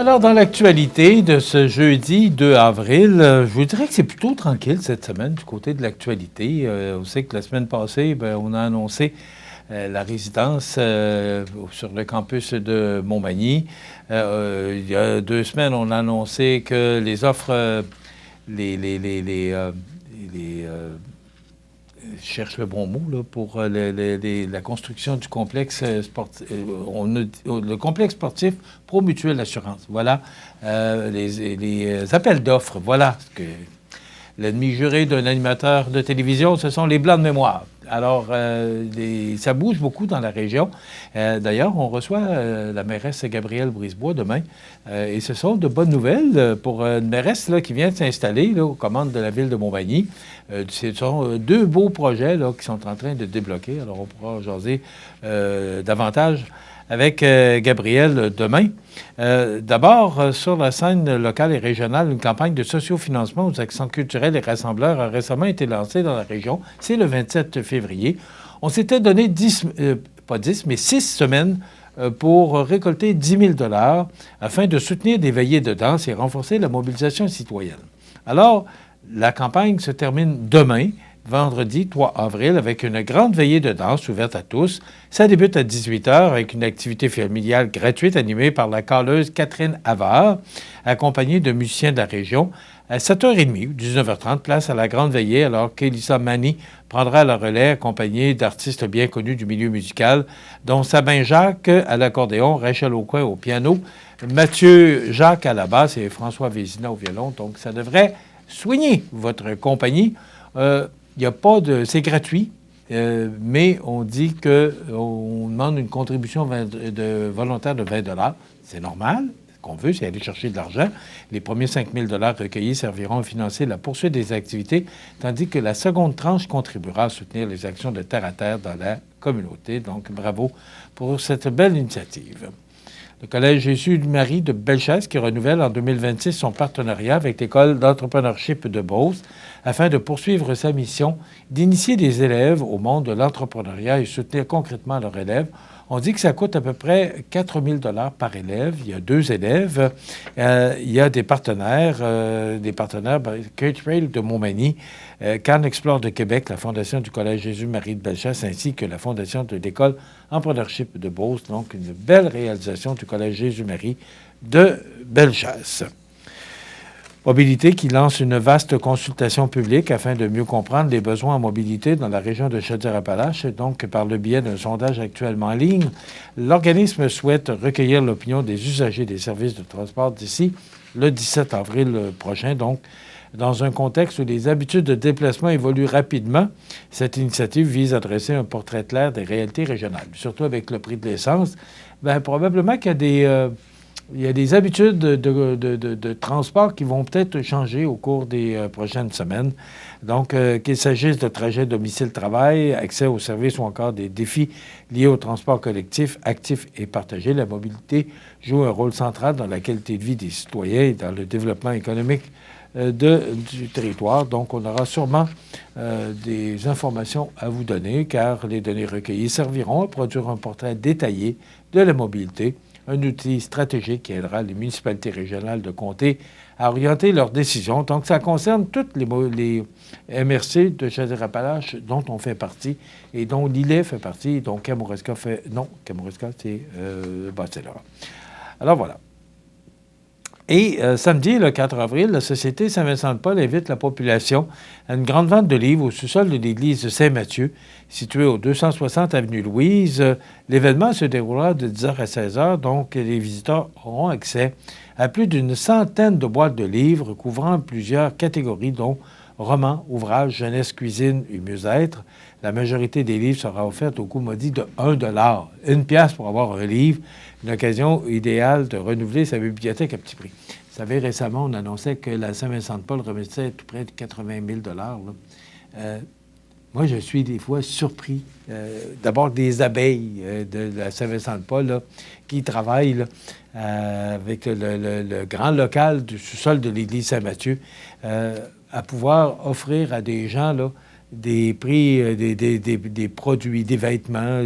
Alors, dans l'actualité de ce jeudi 2 avril, je vous dirais que c'est plutôt tranquille cette semaine du côté de l'actualité. On sait que la semaine passée, on a annoncé la résidence sur le campus de Montmagny. Il y a 2 semaines, on a annoncé que les offres, je cherche le bon mot là, pour la construction du complexe sportif. Le complexe sportif Pro Mutuelle Assurance. Voilà les appels d'offres. Voilà ce que l'ennemi juré d'un animateur de télévision, ce sont les blancs de mémoire. Alors, ça bouge beaucoup dans la région. D'ailleurs, on reçoit la mairesse Gabrielle Brisebois demain. Et ce sont de bonnes nouvelles pour une mairesse là, qui vient de s'installer aux commandes de la ville de Montmagny. Ce sont 2 beaux projets là, qui sont en train de débloquer. Alors, on pourra jaser davantage avec Gabrielle demain. D'abord, sur la scène locale et régionale, une campagne de sociofinancement aux actions culturelles et rassembleurs a récemment été lancée dans la région. C'est le 27 février. On s'était donné 6 semaines pour récolter 10 000 $ afin de soutenir des veillées de danse et renforcer la mobilisation citoyenne. Alors, la campagne se termine demain, vendredi 3 avril, avec une grande veillée de danse ouverte à tous. Ça débute à 18 h avec une activité familiale gratuite animée par la caleuse Catherine Havard, accompagnée de musiciens de la région. À 7h30 ou 19h30, place à la grande veillée, alors qu'Elissa Mani prendra la relais, accompagnée d'artistes bien connus du milieu musical, dont Sabin Jacques à l'accordéon, Rachel Aucoin au piano, Mathieu Jacques à la basse et François Vézina au violon. Donc, ça devrait soigner votre compagnie. Il n'y a pas de... C'est gratuit, mais on dit qu'on demande une contribution volontaire de 20 $. C'est normal. Ce qu'on veut, c'est aller chercher de l'argent. Les premiers 5 000 $ recueillis serviront à financer la poursuite des activités, tandis que la seconde tranche contribuera à soutenir les actions de terre à terre dans la communauté. Donc, bravo pour cette belle initiative. Le Collège Jésus-Marie de Bellechasse qui renouvelle en 2026 son partenariat avec l'École d'entrepreneurship de Beauce afin de poursuivre sa mission d'initier des élèves au monde de l'entrepreneuriat et soutenir concrètement leurs élèves. On dit que ça coûte à peu près 4 000 $ par élève. Il y a 2 élèves. Il y a des partenaires, Kate Rail de Montmagny, Cannes Explore de Québec, la Fondation du Collège Jésus-Marie de Bellechasse, ainsi que la Fondation de l'École Entrepreneurship de Beauce. Donc, une belle réalisation du Collège Jésus-Marie de Bellechasse. Mobilité qui lance une vaste consultation publique afin de mieux comprendre les besoins en mobilité dans la région de Chaudière-Appalaches. Donc, par le biais d'un sondage actuellement en ligne, l'organisme souhaite recueillir l'opinion des usagers des services de transport d'ici le 17 avril prochain. Donc, dans un contexte où les habitudes de déplacement évoluent rapidement, cette initiative vise à dresser un portrait clair des réalités régionales. Surtout avec le prix de l'essence, probablement qu'il y a des habitudes de transport qui vont peut-être changer au cours des prochaines semaines. Donc, qu'il s'agisse de trajets domicile-travail, accès aux services ou encore des défis liés au transport collectif, actif et partagé, la mobilité joue un rôle central dans la qualité de vie des citoyens et dans le développement économique du territoire. Donc, on aura sûrement des informations à vous donner, car les données recueillies serviront à produire un portrait détaillé de la mobilité, un outil stratégique qui aidera les municipalités régionales de comté à orienter leurs décisions. Donc, ça concerne toutes les MRC de Chaudière-Appalaches dont on fait partie et dont l'ILET fait partie, dont Kamouraska fait... Non, Kamouraska, c'est Bas-Saint-Laurent. Alors, voilà. Et samedi, le 4 avril, la Société Saint-Vincent-de-Paul invite la population à une grande vente de livres au sous-sol de l'église de Saint-Mathieu, située au 260 avenue Louise. L'événement se déroulera de 10 h à 16 h, donc les visiteurs auront accès à plus d'une centaine de boîtes de livres couvrant plusieurs catégories, dont romans, ouvrages, jeunesse, cuisine et mieux-être. La majorité des livres sera offerte au coût maudit de 1 $. 1 piastre pour avoir un livre. Une occasion idéale de renouveler sa bibliothèque à petit prix. Vous savez, récemment, on annonçait que la Saint-Vincent-de-Paul remettait tout près de 80 000 $. Moi, je suis des fois surpris. D'abord, des abeilles de la Saint-Vincent-de-Paul là, qui travaillent là, avec le grand local du sous-sol de l'église Saint-Mathieu à pouvoir offrir à des gens là, des prix des produits, des vêtements.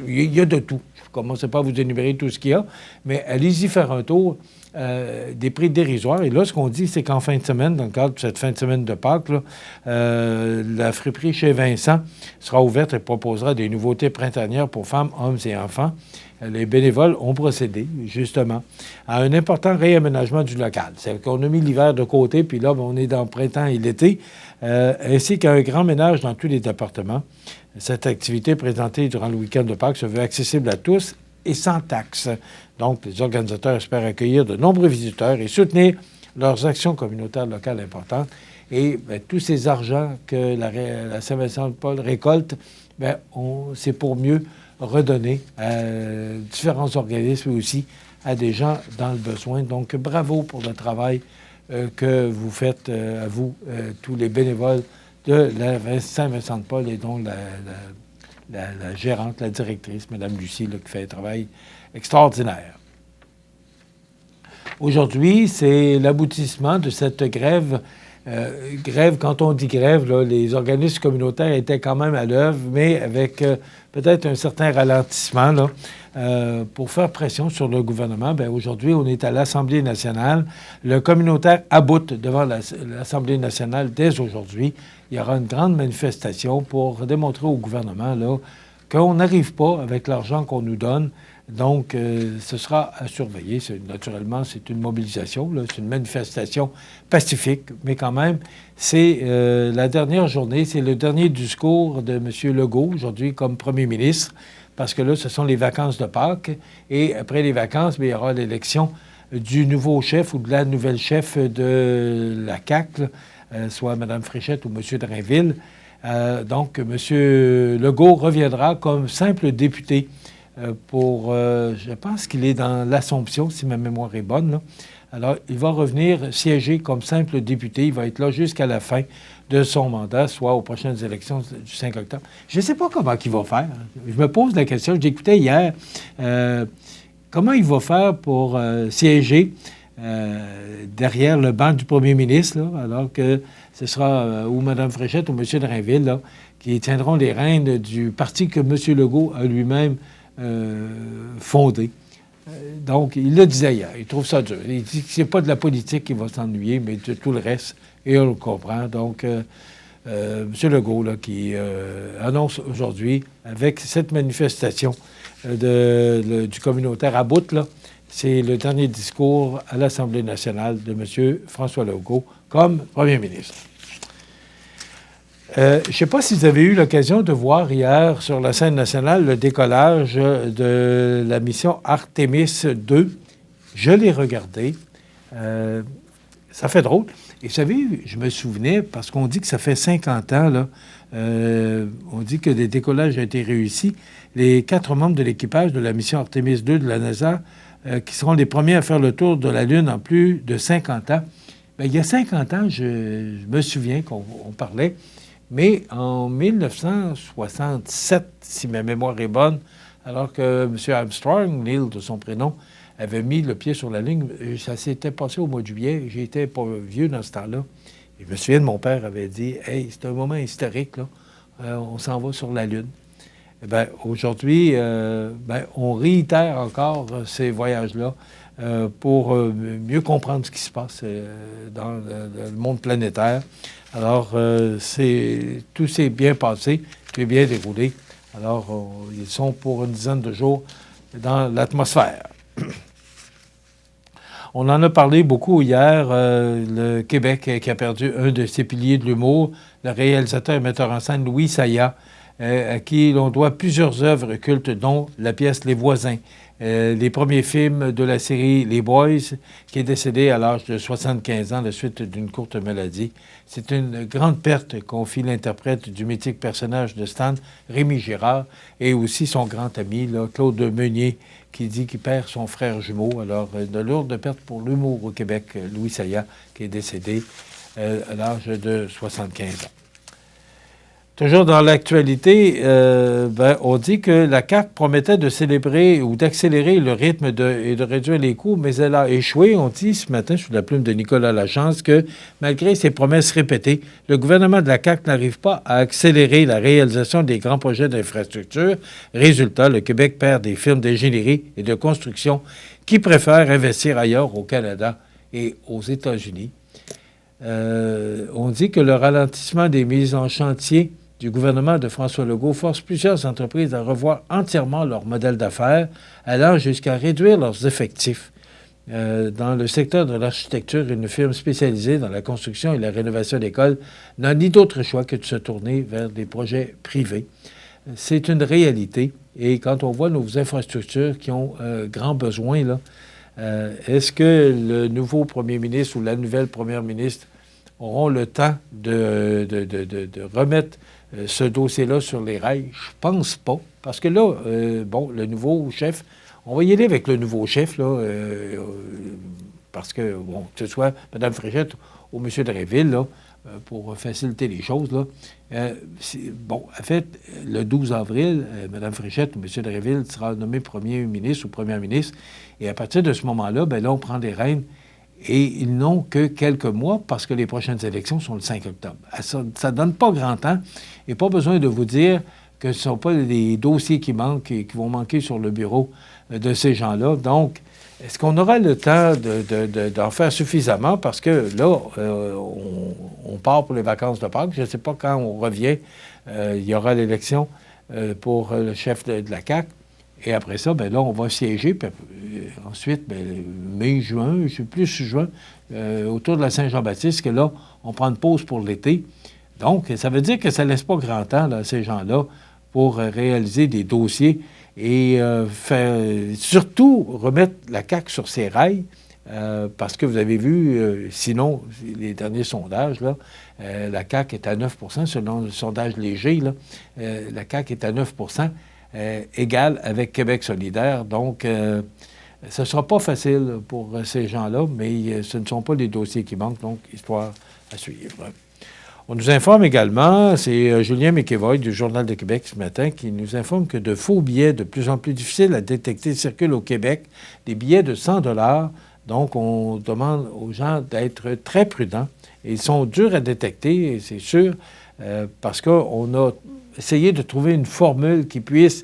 Il y a de tout. Je ne commence pas à vous énumérer tout ce qu'il y a, mais allez-y faire un tour. Des prix dérisoires. Et là, ce qu'on dit, c'est qu'en fin de semaine, dans le cadre de cette fin de semaine de Pâques, là, la friperie chez Vincent sera ouverte et proposera des nouveautés printanières pour femmes, hommes et enfants. Les bénévoles ont procédé, justement, à un important réaménagement du local. C'est qu'on a mis l'hiver de côté, puis là, on est dans le printemps et l'été, ainsi qu'un grand ménage dans tous les départements. Cette activité présentée durant le week-end de Pâques se veut accessible à tous et sans taxe. Donc, les organisateurs espèrent accueillir de nombreux visiteurs et soutenir leurs actions communautaires locales importantes. Et bien, tous ces argents que la Saint-Vincent-de-Paul récolte, c'est pour mieux redonner à différents organismes et aussi à des gens dans le besoin. Donc, bravo pour le travail que vous faites, à vous, tous les bénévoles de la Saint-Vincent-de-Paul et dont la gérante, la directrice, Mme Lucie, là, qui fait un travail extraordinaire. Aujourd'hui, c'est l'aboutissement de cette grève. Grève, quand on dit grève, là, les organismes communautaires étaient quand même à l'œuvre, mais avec peut-être un certain ralentissement là, pour faire pression sur le gouvernement. Bien, aujourd'hui, on est à l'Assemblée nationale. Le communautaire aboute devant l'Assemblée nationale dès aujourd'hui. Il y aura une grande manifestation pour démontrer au gouvernement là, qu'on n'arrive pas avec l'argent qu'on nous donne. Donc, ce sera à surveiller. Naturellement, c'est une mobilisation, c'est une manifestation pacifique, mais quand même, c'est la dernière journée, c'est le dernier discours de M. Legault, aujourd'hui, comme premier ministre, parce que là, ce sont les vacances de Pâques, et après les vacances, bien, il y aura l'élection du nouveau chef ou de la nouvelle chef de la CAQ, soit Mme Fréchette ou M. Drainville. Donc, M. Legault reviendra comme simple député je pense qu'il est dans l'Assomption, si ma mémoire est bonne, là. Alors, il va revenir siéger comme simple député. Il va être là jusqu'à la fin de son mandat, soit aux prochaines élections du 5 octobre. Je ne sais pas comment il va faire. Je me pose la question. J'écoutais hier. Comment il va faire pour siéger derrière le banc du premier ministre, là, alors que ce sera ou Mme Fréchette ou M. Drainville là, qui tiendront les rênes du parti que M. Legault a lui-même fondé. Donc, il le disait hier, il trouve ça dur. Il dit que c'est pas de la politique qui va s'ennuyer, mais de tout le reste, et on le comprend. Donc, M. Legault, là, qui annonce aujourd'hui, avec cette manifestation du communautaire à bout, là, c'est le dernier discours à l'Assemblée nationale de M. François Legault comme premier ministre. Je ne sais pas si vous avez eu l'occasion de voir hier sur la scène nationale le décollage de la mission Artemis 2. Je l'ai regardé. Ça fait drôle. Et vous savez, je me souvenais, parce qu'on dit que ça fait 50 ans, là, on dit que le décollage a été réussi. Les 4 membres de l'équipage de la mission Artemis 2 de la NASA, qui seront les premiers à faire le tour de la Lune en plus de 50 ans. Bien, il y a 50 ans, je me souviens qu'on parlait. Mais en 1967, si ma mémoire est bonne, alors que M. Armstrong, Neil de son prénom, avait mis le pied sur la Lune, ça s'était passé au mois de juillet. J'étais pas vieux dans ce temps-là. Et je me souviens de mon père avait dit « Hey, c'est un moment historique, là. On s'en va sur la Lune. » Eh bien, aujourd'hui, on réitère encore ces voyages-là pour mieux comprendre ce qui se passe dans le monde planétaire. Alors, tout s'est bien passé, tout est bien déroulé. Alors, ils sont pour une dizaine de jours dans l'atmosphère. On en a parlé beaucoup hier, le Québec qui a perdu un de ses piliers de l'humour, le réalisateur et metteur en scène Louis Saya, à qui l'on doit plusieurs œuvres cultes, dont la pièce Les Voisins, les premiers films de la série Les Boys, qui est décédé à l'âge de 75 ans à la suite d'une courte maladie. C'est une grande perte, confie l'interprète du mythique personnage de Stan, Rémi Girard, et aussi son grand ami, là, Claude Meunier, qui dit qu'il perd son frère jumeau. Alors, de lourdes pertes pour l'humour au Québec, Louis Saya, qui est décédé à l'âge de 75 ans. Toujours dans l'actualité, on dit que la CAQ promettait de célébrer ou d'accélérer le rythme et de réduire les coûts, mais elle a échoué. On dit ce matin, sous la plume de Nicolas Lachance, que malgré ses promesses répétées, le gouvernement de la CAQ n'arrive pas à accélérer la réalisation des grands projets d'infrastructure. Résultat, le Québec perd des firmes d'ingénierie et de construction qui préfèrent investir ailleurs au Canada et aux États-Unis. On dit que le ralentissement des mises en chantier du gouvernement de François Legault force plusieurs entreprises à revoir entièrement leur modèle d'affaires, allant jusqu'à réduire leurs effectifs. Dans le secteur de l'architecture, une firme spécialisée dans la construction et la rénovation d'écoles n'a ni d'autre choix que de se tourner vers des projets privés. C'est une réalité. Et quand on voit nos infrastructures qui ont grand besoin, là, est-ce que le nouveau premier ministre ou la nouvelle première ministre auront le temps de remettre ce dossier-là sur les rails? Je pense pas. Parce que là, le nouveau chef, on va y aller avec le nouveau chef, là, parce que, que ce soit Mme Fréchette ou M. Drainville, là, pour faciliter les choses, là. En fait, le 12 avril, Mme Fréchette ou M. Drainville sera nommé premier ministre ou première ministre. Et à partir de ce moment-là, là, on prend des rênes. Et ils n'ont que quelques mois parce que les prochaines élections sont le 5 octobre. Ça ne donne pas grand temps et pas besoin de vous dire que ce ne sont pas des dossiers qui manquent et qui vont manquer sur le bureau de ces gens-là. Donc, est-ce qu'on aura le temps d'en faire suffisamment? Parce que là, on part pour les vacances de Pâques. Je ne sais pas quand on revient. Il y aura l'élection pour le chef de la CAQ. Et après ça, là, on va siéger. Puis, ensuite, mai, juin, je sais plus juin, autour de la Saint-Jean-Baptiste, que là, on prend une pause pour l'été. Donc, ça veut dire que ça ne laisse pas grand temps, là, ces gens-là, pour réaliser des dossiers et surtout remettre la CAQ sur ses rails. Parce que vous avez vu, sinon, les derniers sondages, là, la CAQ est à 9 selon le sondage léger. Là, la CAQ est à 9 égal avec Québec solidaire. Donc, ce ne sera pas facile pour ces gens-là, mais ce ne sont pas les dossiers qui manquent, donc histoire à suivre. On nous informe également, c'est Julien McEvoy du Journal de Québec ce matin qui nous informe que de faux billets de plus en plus difficiles à détecter circulent au Québec, des billets de 100 $. Donc, on demande aux gens d'être très prudents. Et ils sont durs à détecter, c'est sûr, parce qu'on a essayé de trouver une formule qui puisse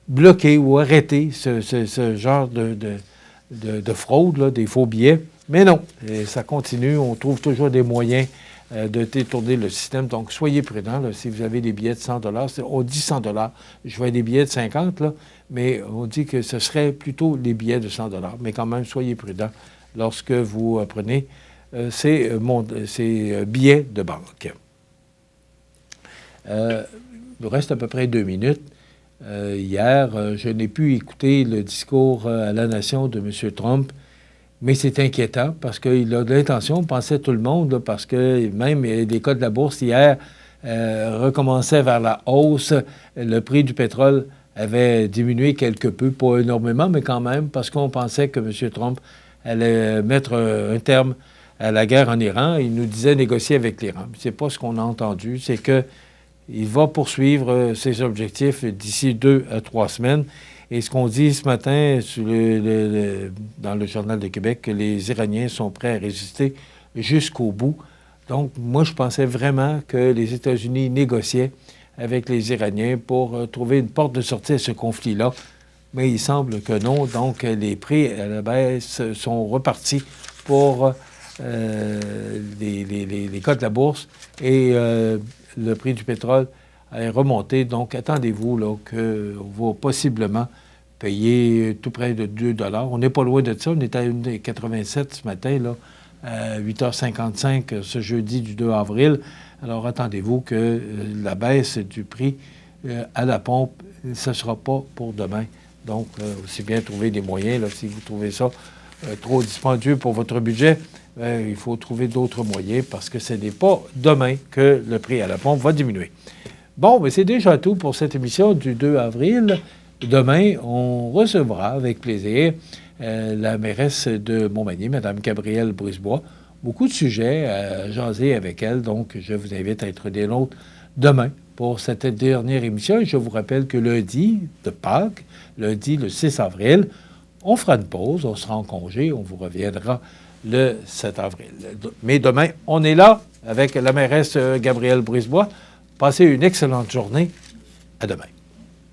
bloquer ou arrêter ce genre de fraude, là, des faux billets. Mais non, ça continue. On trouve toujours des moyens de détourner le système. Donc, soyez prudents. Là, si vous avez des billets de 100 $, on dit 100 $. Je vois des billets de 50 là, mais on dit que ce serait plutôt les billets de 100 $. Mais quand même, soyez prudents lorsque vous prenez ces billets de banque. Il nous reste à peu près 2 minutes. Hier, je n'ai pu écouter le discours à la Nation de M. Trump, mais c'est inquiétant parce qu'il a de l'intention, pensait tout le monde, là, parce que même les codes de la bourse hier recommençaient vers la hausse. Le prix du pétrole avait diminué quelque peu, pas énormément, mais quand même, parce qu'on pensait que M. Trump allait mettre un terme à la guerre en Iran. Il nous disait négocier avec l'Iran. C'est pas ce qu'on a entendu, c'est que il va poursuivre ses objectifs d'ici 2 à 3 semaines. Et ce qu'on dit ce matin dans le Journal de Québec, que les Iraniens sont prêts à résister jusqu'au bout. Donc, moi, je pensais vraiment que les États-Unis négociaient avec les Iraniens pour trouver une porte de sortie à ce conflit-là. Mais il semble que non. Donc, les prix à la baisse sont repartis pour les cotes de la bourse et le prix du pétrole est remonté. Donc, attendez-vous là, qu'on va possiblement payer tout près de 2 $. On n'est pas loin de ça. On est à 1,87 ce matin, là, à 8h55 ce jeudi du 2 avril. Alors, attendez-vous que la baisse du prix à la pompe, ce ne sera pas pour demain. Donc, aussi bien trouver des moyens. Là, si vous trouvez ça trop dispendieux pour votre budget, il faut trouver d'autres moyens parce que ce n'est pas demain que le prix à la pompe va diminuer. Bon, mais c'est déjà tout pour cette émission du 2 avril. Demain, on recevra avec plaisir la mairesse de Montmagny, Mme Gabrielle Brisebois. beaucoup de sujets à jaser avec elle. Donc, je vous invite à être des nôtres demain pour cette dernière émission. Et je vous rappelle que lundi de Pâques, lundi le 6 avril, on fera une pause, on sera en congé, on vous reviendra le 7 avril. Mais demain, on est là avec la mairesse Gabrielle Brisebois. Passez une excellente journée. À demain.